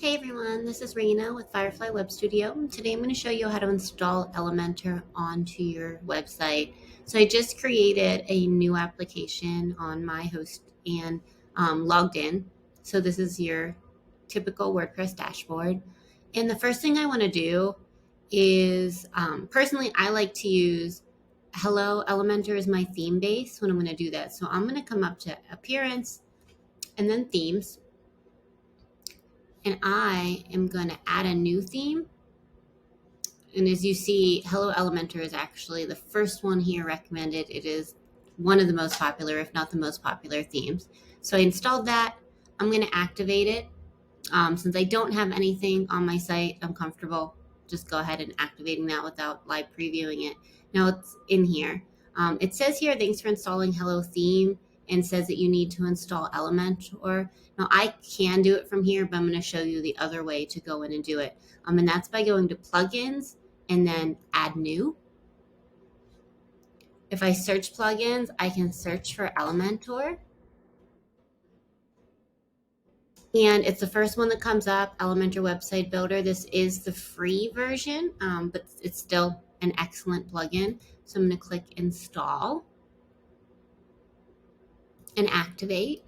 Hey everyone, this is Raina with Firefly Web Studio. Today I'm going to show you how to install Elementor onto your website. So I just created a new application on my host and logged in. So this is your typical WordPress dashboard. And the first thing I want to do is, personally, I like to use Hello Elementor as my theme base when I'm going to do that. So I'm going to come up to Appearance and then Themes, and I am going to add a new theme. And as you see, Hello Elementor is actually the first one here recommended. It is one of the most popular, if not the most popular themes. So I installed that. I'm going to activate it. Since I don't have anything on my site, I'm comfortable just go ahead and activating that without live previewing it. Now it's in here. It says here, thanks for installing Hello Theme, and says that you need to install Elementor. Now I can do it from here, but I'm going to show you the other way to go in and do it. And that's by going to plugins and then add new. If I search plugins, I can search for Elementor. And it's the first one that comes up, Elementor Website Builder. This is the free version, but it's still an excellent plugin. So I'm going to click Install and Activate.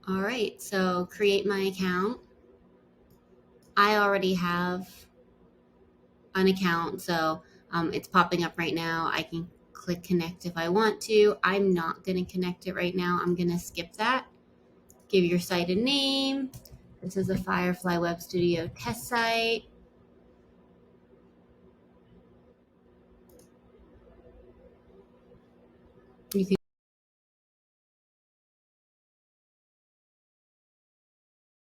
All right, so create my account. I already have an account, so it's popping up right now. I can click Connect if I want to. I'm not going to connect it right now. I'm going to skip that. Give your site a name. This is a Firefly Web Studio test site.